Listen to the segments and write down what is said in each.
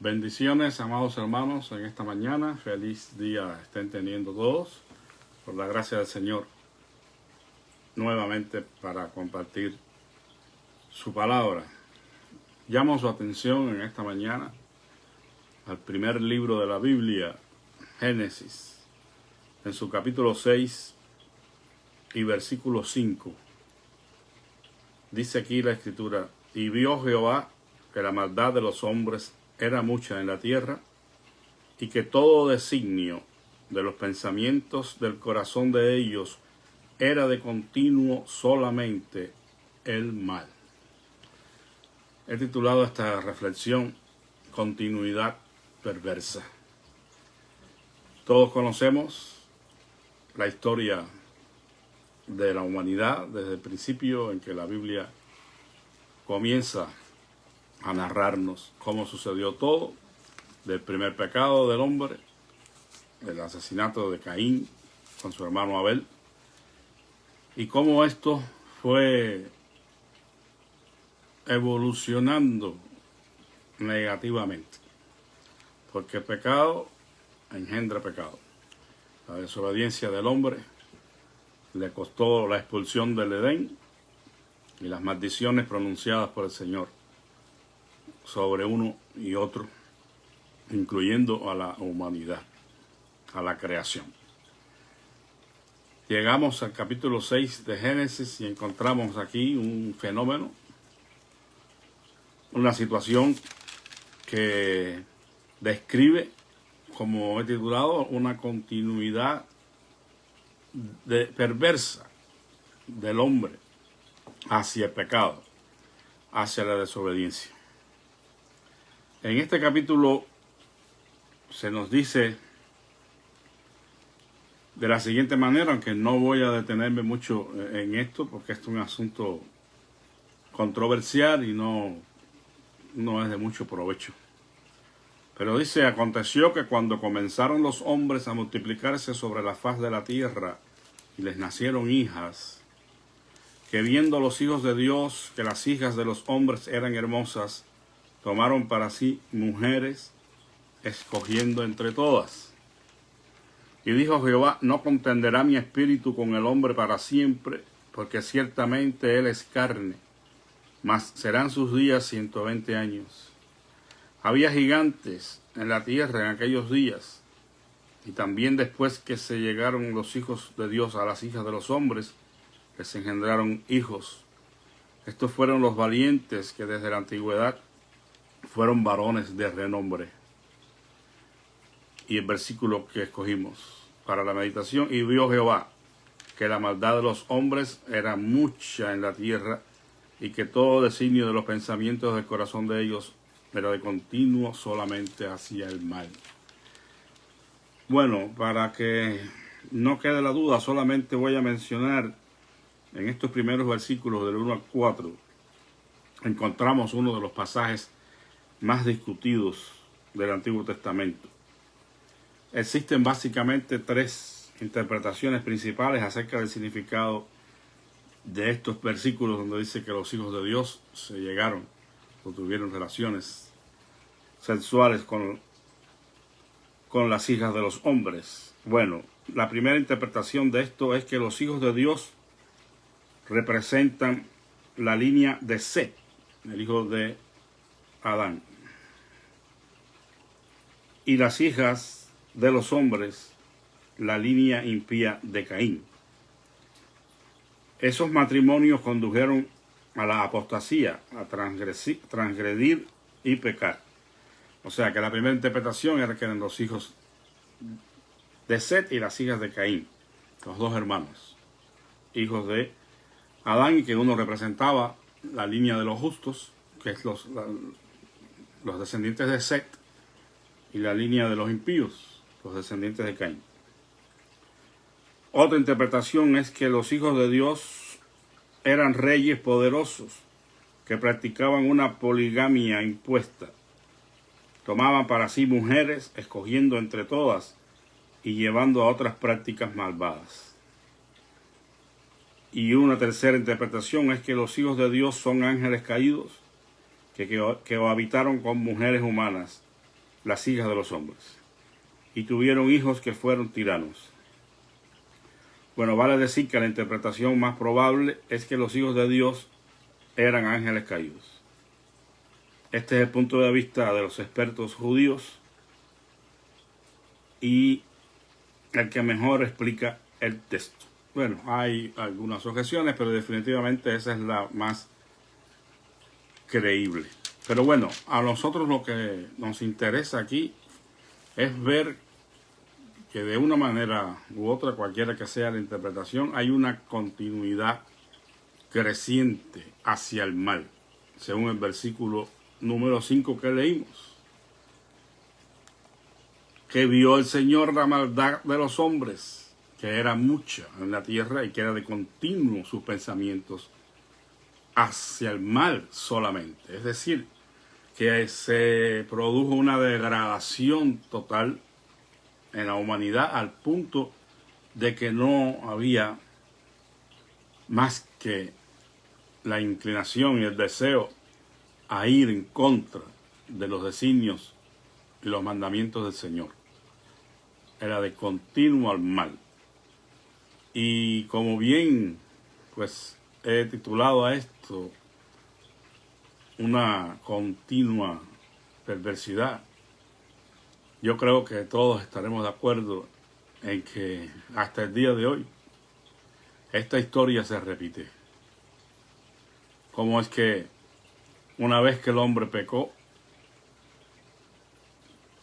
Bendiciones, amados hermanos, en esta mañana. Feliz día estén teniendo todos, por la gracia del Señor, nuevamente para compartir su palabra. Llamo su atención en esta mañana al primer libro de la Biblia, Génesis, en su capítulo 6 y versículo 5. Dice aquí la Escritura: y vio Jehová que la maldad de los hombres era mucha en la tierra, y que todo designio de los pensamientos del corazón de ellos era de continuo solamente el mal. He titulado esta reflexión Continuidad perversa. Todos conocemos la historia de la humanidad desde el principio en que la Biblia comienza a narrarnos cómo sucedió todo, del primer pecado del hombre, el asesinato de Caín con su hermano Abel, y cómo esto fue evolucionando negativamente, porque el pecado engendra pecado. La desobediencia del hombre le costó la expulsión del Edén y las maldiciones pronunciadas por el Señor sobre uno y otro, incluyendo a la humanidad, a la creación. Llegamos al capítulo 6 de Génesis y encontramos aquí un fenómeno, una situación que describe, como he titulado, una continuidad perversa del hombre hacia el pecado, hacia la desobediencia. En este capítulo se nos dice de la siguiente manera, aunque no voy a detenerme mucho en esto, porque esto es un asunto controversial y no es de mucho provecho. Pero dice: aconteció que cuando comenzaron los hombres a multiplicarse sobre la faz de la tierra y les nacieron hijas, que viendo los hijos de Dios que las hijas de los hombres eran hermosas, tomaron para sí mujeres, escogiendo entre todas. Y dijo Jehová: no contenderá mi espíritu con el hombre para siempre, porque ciertamente él es carne, mas serán sus días 120 años. Había gigantes en la tierra en aquellos días, y también después que se llegaron los hijos de Dios a las hijas de los hombres, les engendraron hijos. Estos fueron los valientes que desde la antigüedad fueron varones de renombre. Y el versículo que escogimos para la meditación: y vio Jehová que la maldad de los hombres era mucha en la tierra, y que todo designio de los pensamientos del corazón de ellos era de continuo solamente hacia el mal. Bueno, para que no quede la duda, solamente voy a mencionar en estos primeros versículos del 1 al 4, encontramos uno de los pasajes más discutidos del Antiguo Testamento. Existen básicamente tres interpretaciones principales acerca del significado de estos versículos, donde dice que los hijos de Dios se llegaron o tuvieron relaciones sexuales con las hijas de los hombres. Bueno, la primera interpretación de esto es que los hijos de Dios representan la línea de Set, el hijo de Adán, y las hijas de los hombres, la línea impía de Caín. Esos matrimonios condujeron a la apostasía, a transgredir y pecar. O sea que la primera interpretación era que eran los hijos de Set y las hijas de Caín, los dos hermanos, hijos de Adán, y que uno representaba la línea de los justos, que es los descendientes de Set, y la línea de los impíos, los descendientes de Caín. Otra interpretación es que los hijos de Dios eran reyes poderosos que practicaban una poligamia impuesta. Tomaban para sí mujeres, escogiendo entre todas y llevando a otras prácticas malvadas. Y una tercera interpretación es que los hijos de Dios son ángeles caídos que habitaron con mujeres humanas las hijas de los hombres, y tuvieron hijos que fueron tiranos. Bueno, vale decir que la interpretación más probable es que los hijos de Dios eran ángeles caídos. Este es el punto de vista de los expertos judíos y el que mejor explica el texto. Bueno, hay algunas objeciones, pero definitivamente esa es la más creíble. Pero bueno, a nosotros lo que nos interesa aquí es ver que de una manera u otra, cualquiera que sea la interpretación, hay una continuidad creciente hacia el mal, según el versículo número 5 que leímos. Que vio el Señor la maldad de los hombres, que era mucha en la tierra y que era de continuo sus pensamientos hacia el mal solamente. Es decir, que se produjo una degradación total en la humanidad al punto de que no había más que la inclinación y el deseo a ir en contra de los designios y los mandamientos del Señor. Era de continuo al mal. Y como bien pues he titulado a esto una continua perversidad, yo creo que todos estaremos de acuerdo en que hasta el día de hoy esta historia se repite. Como es que una vez que el hombre pecó,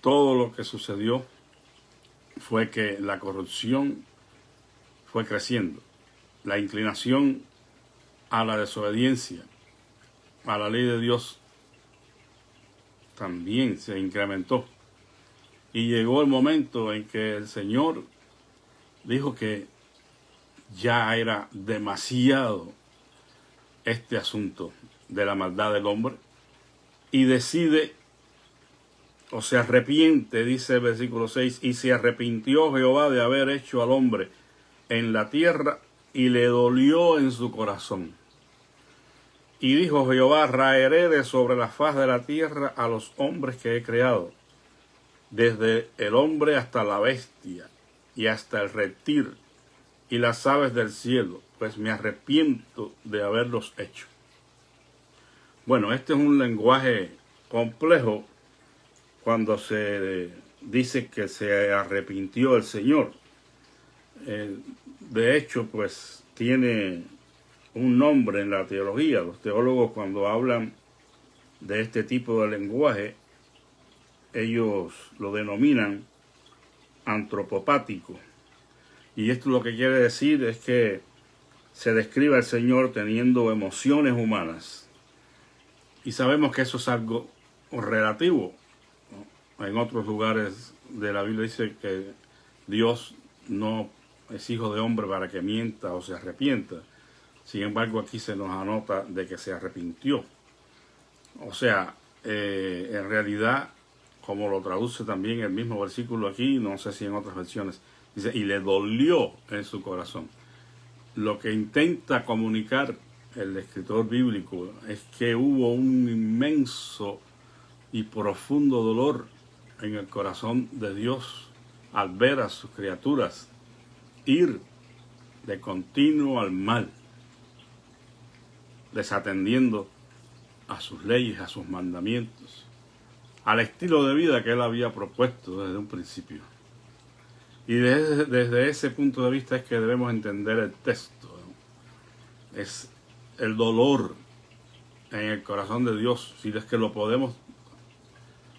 todo lo que sucedió fue que la corrupción fue creciendo, la inclinación a la desobediencia a la ley de Dios también se incrementó. Y llegó el momento en que el Señor dijo que ya era demasiado este asunto de la maldad del hombre y decide, o se arrepiente, dice el versículo 6, y se arrepintió Jehová de haber hecho al hombre en la tierra y le dolió en su corazón. Y dijo Jehová, raeré de sobre la faz de la tierra a los hombres que he creado, desde el hombre hasta la bestia, y hasta el reptil, y las aves del cielo, pues me arrepiento de haberlos hecho. Bueno, este es un lenguaje complejo cuando se dice que se arrepintió el Señor. De hecho, pues tiene un nombre en la teología. Los teólogos, cuando hablan de este tipo de lenguaje, ellos lo denominan antropopático. Y esto lo que quiere decir es que se describe al Señor teniendo emociones humanas. Y sabemos que eso es algo relativo. En otros lugares de la Biblia dice que Dios no es hijo de hombre para que mienta o se arrepienta. Sin embargo, aquí se nos anota de que se arrepintió. O sea, en realidad, como lo traduce también el mismo versículo aquí, no sé si en otras versiones, dice, y le dolió en su corazón. Lo que intenta comunicar el escritor bíblico es que hubo un inmenso y profundo dolor en el corazón de Dios al ver a sus criaturas ir de continuo al mal, desatendiendo a sus leyes, a sus mandamientos, al estilo de vida que él había propuesto desde un principio. Y desde ese punto de vista es que debemos entender el texto. Es el dolor en el corazón de Dios, si es que lo podemos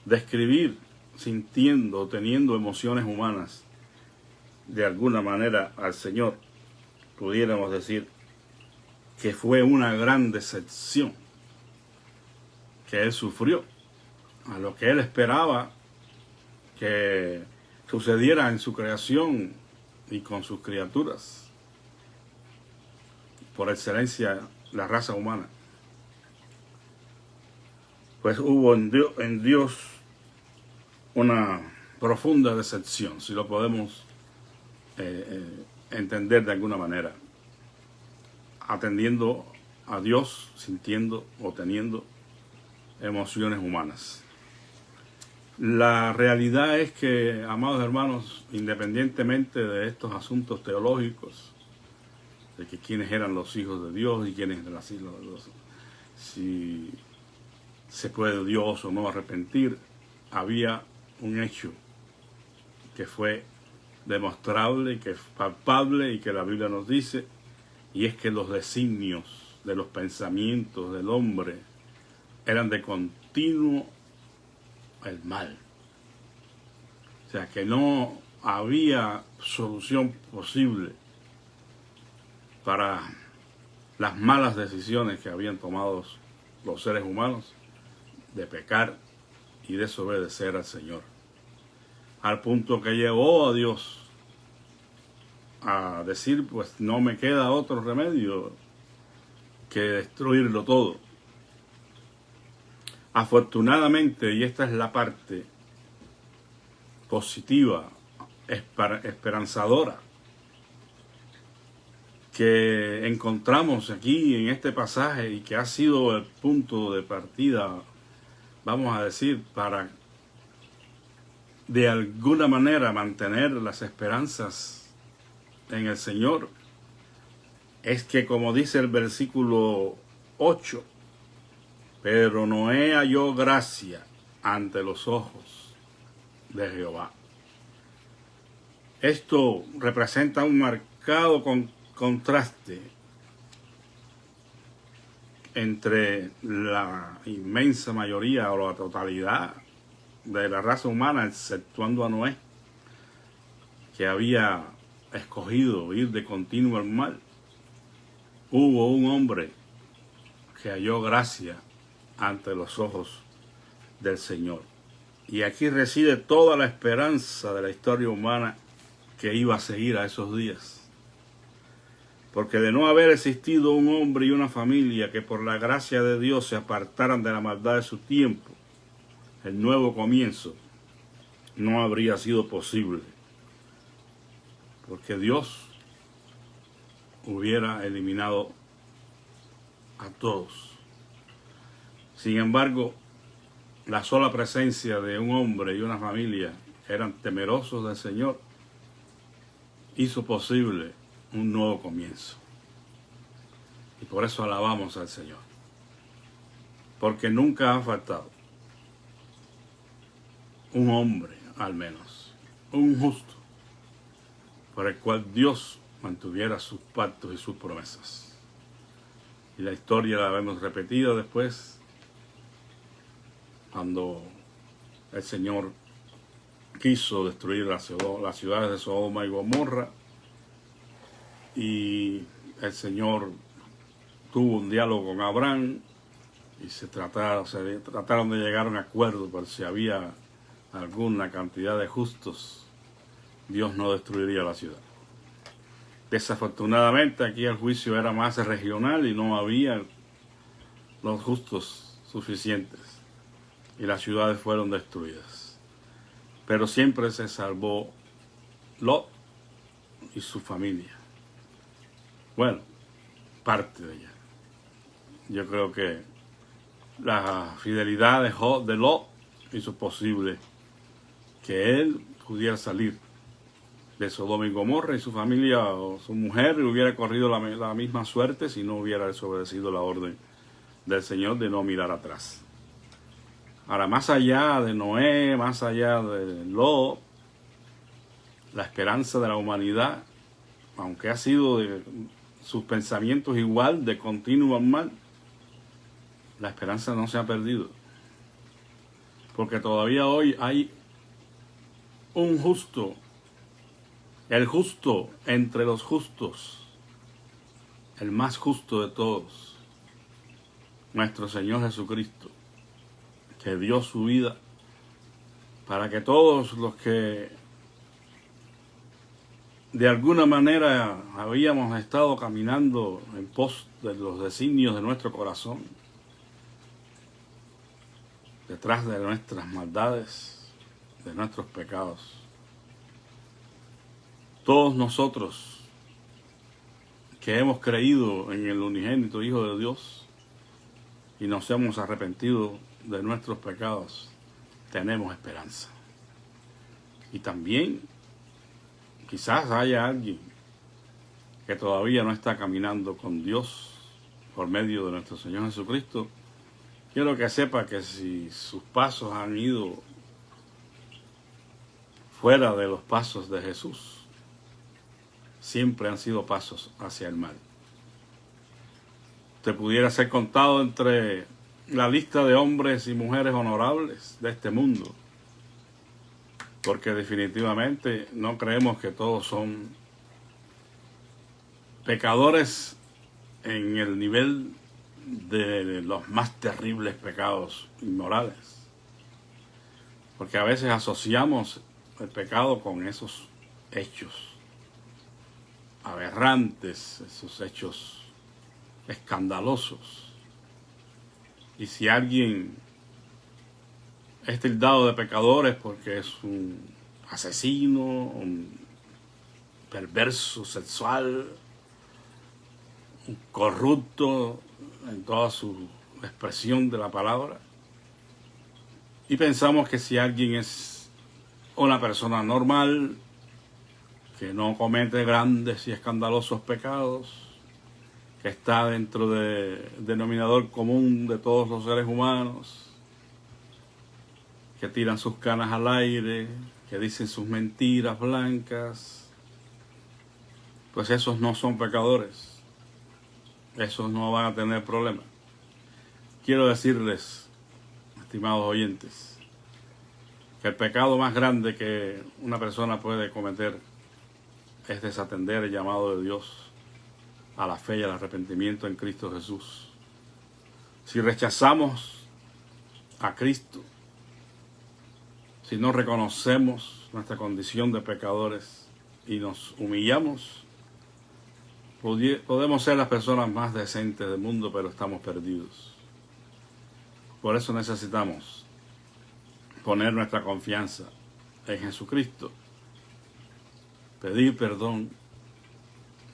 describir sintiendo, teniendo emociones humanas de alguna manera al Señor, pudiéramos decir que fue una gran decepción que él sufrió a lo que él esperaba que sucediera en su creación y con sus criaturas, por excelencia la raza humana. Pues hubo en Dios una profunda decepción, si lo podemos entender de alguna manera, atendiendo a Dios, sintiendo o teniendo emociones humanas. La realidad es que, amados hermanos, independientemente de estos asuntos teológicos, de que quiénes eran los hijos de Dios y quiénes eran las hijas de Dios, si se puede Dios o no arrepentir, había un hecho que fue demostrable, que es palpable y que la Biblia nos dice, y es que los designios de los pensamientos del hombre eran de continuo el mal. O sea, que no había solución posible para las malas decisiones que habían tomado los seres humanos de pecar y desobedecer al Señor. Al punto que llevó a Dios a decir, pues no me queda otro remedio que destruirlo todo. Afortunadamente, y esta es la parte positiva, esperanzadora, que encontramos aquí en este pasaje y que ha sido el punto de partida, vamos a decir, para de alguna manera mantener las esperanzas en el Señor, es que, como dice el versículo 8, pero Noé halló gracia ante los ojos de Jehová. Esto representa un marcado contraste entre la inmensa mayoría o la totalidad de la raza humana, exceptuando a Noé, que había escogido ir de continuo al mal. Hubo un hombre que halló gracia ante los ojos del Señor. Y aquí reside toda la esperanza de la historia humana que iba a seguir a esos días. Porque de no haber existido un hombre y una familia que por la gracia de Dios se apartaran de la maldad de su tiempo, el nuevo comienzo no habría sido posible. Porque Dios hubiera eliminado a todos. Sin embargo, la sola presencia de un hombre y una familia que eran temerosos del Señor hizo posible un nuevo comienzo. Y por eso alabamos al Señor. Porque nunca ha faltado un hombre, al menos, un justo, por el cual Dios mantuviera sus pactos y sus promesas. Y la historia la vemos repetida después, cuando el Señor quiso destruir las ciudades de Sodoma y Gomorra, y el Señor tuvo un diálogo con Abraham y se trataron de llegar a un acuerdo por si había alguna cantidad de justos, Dios no destruiría la ciudad. Desafortunadamente aquí el juicio era más regional y no había los justos suficientes y las ciudades fueron destruidas. Pero siempre se salvó Lot y su familia. Bueno, parte de ella. Yo creo que la fidelidad de Lot hizo posible que él pudiera salir de Sodoma y Gomorra, y su familia o su mujer hubiera corrido la misma suerte si no hubiera desobedecido la orden del Señor de no mirar atrás. Ahora, más allá de Noé, más allá de Lot, la esperanza de la humanidad, aunque ha sido de sus pensamientos igual de continuo al mal, la esperanza no se ha perdido. Porque todavía hoy hay un justo, el justo entre los justos, el más justo de todos, nuestro Señor Jesucristo, que dio su vida para que todos los que de alguna manera habíamos estado caminando en pos de los designios de nuestro corazón, detrás de nuestras maldades, de nuestros pecados, todos nosotros que hemos creído en el unigénito Hijo de Dios y nos hemos arrepentido de nuestros pecados, tenemos esperanza. Y también quizás haya alguien que todavía no está caminando con Dios por medio de nuestro Señor Jesucristo. Quiero que sepa que si sus pasos han ido fuera de los pasos de Jesús, siempre han sido pasos hacia el mal. Usted pudiera ser contado entre la lista de hombres y mujeres honorables de este mundo, porque definitivamente no creemos que todos son pecadores en el nivel de los más terribles pecados inmorales, porque a veces asociamos el pecado con esos hechos aberrantes, esos hechos escandalosos. Y si alguien es tildado de pecadores porque es un asesino, un perverso sexual, un corrupto en toda su expresión de la palabra, y pensamos que si alguien es una persona normal, que no comete grandes y escandalosos pecados, que está dentro del denominador común de todos los seres humanos, que tiran sus canas al aire, que dicen sus mentiras blancas, pues esos no son pecadores, esos no van a tener problemas. Quiero decirles, estimados oyentes, que el pecado más grande que una persona puede cometer es desatender el llamado de Dios a la fe y al arrepentimiento en Cristo Jesús. Si rechazamos a Cristo, si no reconocemos nuestra condición de pecadores y nos humillamos, podemos ser las personas más decentes del mundo, pero estamos perdidos. Por eso necesitamos poner nuestra confianza en Jesucristo, pedir perdón,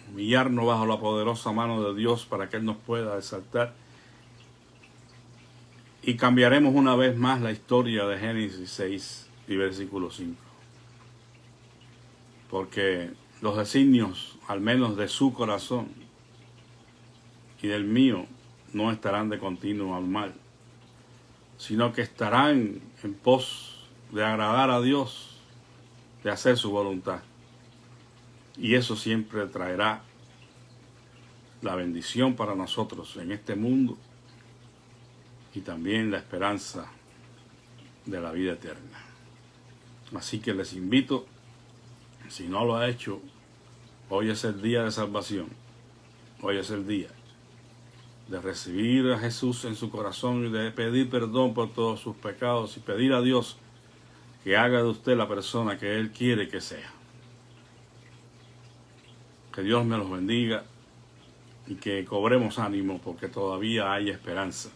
humillarnos bajo la poderosa mano de Dios para que Él nos pueda exaltar, y cambiaremos una vez más la historia de Génesis 6 y versículo 5. Porque los designios, al menos de su corazón y del mío, no estarán de continuo al mal, sino que estarán en pos de agradar a Dios, de hacer su voluntad. Y eso siempre traerá la bendición para nosotros en este mundo y también la esperanza de la vida eterna. Así que les invito, si no lo ha hecho, hoy es el día de salvación. Hoy es el día de recibir a Jesús en su corazón y de pedir perdón por todos sus pecados y pedir a Dios que haga de usted la persona que Él quiere que sea. Que Dios me los bendiga y que cobremos ánimo porque todavía hay esperanza.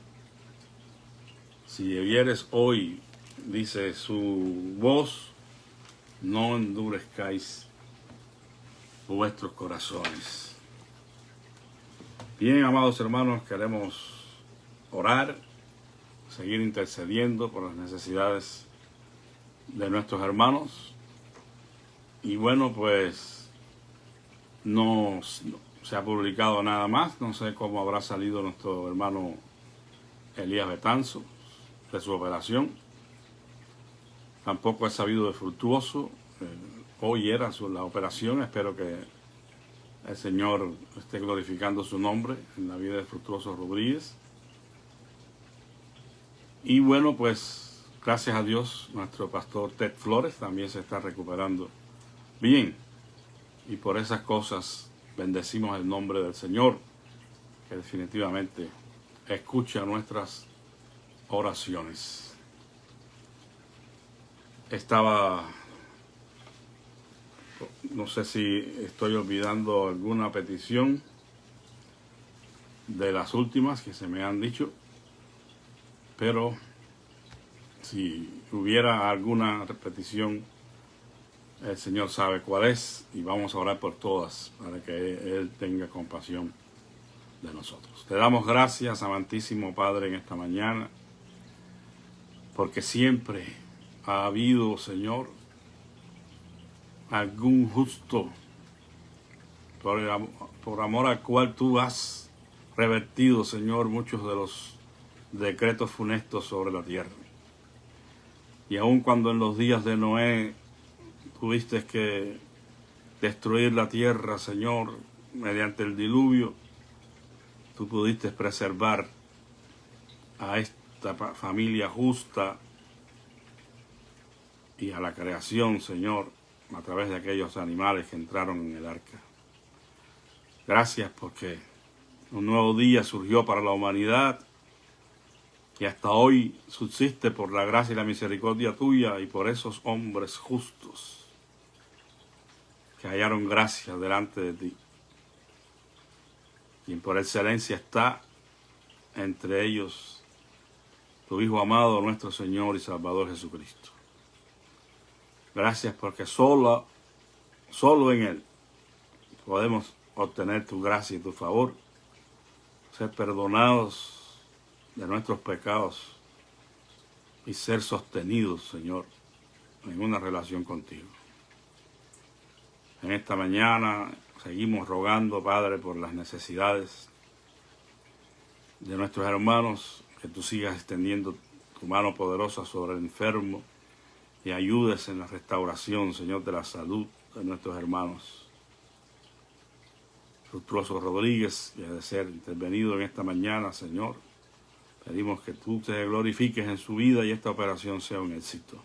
Si oyieres hoy, dice su voz, no endurezcáis vuestros corazones. Bien, amados hermanos, queremos orar, seguir intercediendo por las necesidades de nuestros hermanos. Y bueno, pues no se ha publicado nada más. No sé cómo habrá salido nuestro hermano Elías Betanzo de su operación. Tampoco he sabido de Fructuoso. Hoy era la operación. Espero que el Señor esté glorificando su nombre en la vida de Fructuoso Rodríguez. Y bueno, pues gracias a Dios, nuestro pastor Ted Flores también se está recuperando bien. Y por esas cosas bendecimos el nombre del Señor, que definitivamente escucha nuestras oraciones. No sé si estoy olvidando alguna petición de las últimas que se me han dicho, pero si hubiera alguna petición, el Señor sabe cuál es y vamos a orar por todas para que Él tenga compasión de nosotros. Te damos gracias, amantísimo Padre, en esta mañana, porque siempre ha habido, Señor, algún justo por amor al cual tú has revertido, Señor, muchos de los decretos funestos sobre la tierra. Y aun cuando en los días de Noé tuviste que destruir la tierra, Señor, mediante el diluvio, tú pudiste preservar a esta familia justa y a la creación, Señor, a través de aquellos animales que entraron en el arca. Gracias porque un nuevo día surgió para la humanidad y hasta hoy subsiste por la gracia y la misericordia tuya y por esos hombres justos que hallaron gracia delante de ti. Quien por excelencia está entre ellos tu Hijo amado, nuestro Señor y Salvador Jesucristo. Gracias porque solo en Él podemos obtener tu gracia y tu favor, ser perdonados de nuestros pecados y ser sostenidos, Señor, en una relación contigo. En esta mañana seguimos rogando, Padre, por las necesidades de nuestros hermanos, que tú sigas extendiendo tu mano poderosa sobre el enfermo y ayudes en la restauración, Señor, de la salud de nuestros hermanos. Fructuoso Rodríguez, que ha de ser intervenido en esta mañana, Señor. Pedimos que tú te glorifiques en su vida y esta operación sea un éxito.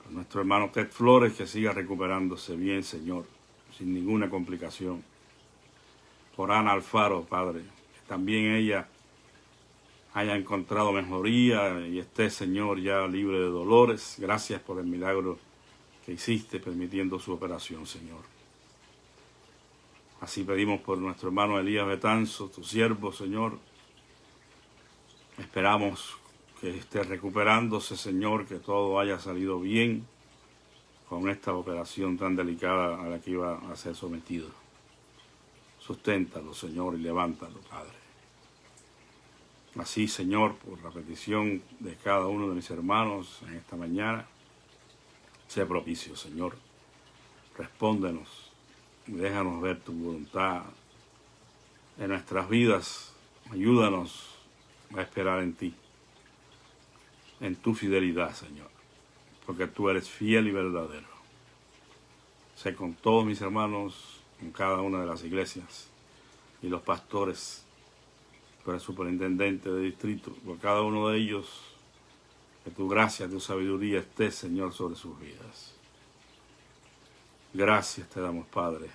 Por nuestro hermano Ted Flores, que siga recuperándose bien, Señor, sin ninguna complicación. Por Ana Alfaro, Padre, que también ella haya encontrado mejoría y esté, Señor, ya libre de dolores. Gracias por el milagro que hiciste permitiendo su operación, Señor. Así pedimos por nuestro hermano Elías Betanzo, tu siervo, Señor. Esperamos que esté recuperándose, Señor, que todo haya salido bien con esta operación tan delicada a la que iba a ser sometido. Susténtalo, Señor, y levántalo, Padre. Así, Señor, por la petición de cada uno de mis hermanos en esta mañana, sé propicio, Señor. Respóndenos. Déjanos ver tu voluntad en nuestras vidas. Ayúdanos a esperar en ti, en tu fidelidad, Señor, porque tú eres fiel y verdadero. Sé con todos mis hermanos, en cada una de las iglesias, y los pastores, por el superintendente de distrito, por cada uno de ellos, que tu gracia, tu sabiduría esté, Señor, sobre sus vidas. Gracias te damos, Padre,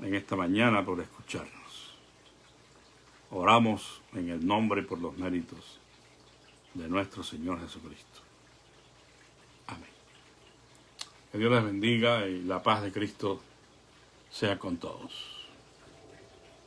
en esta mañana por escucharnos. Oramos en el nombre y por los méritos de nuestro Señor Jesucristo. Amén. Que Dios les bendiga y la paz de Cristo sea con todos.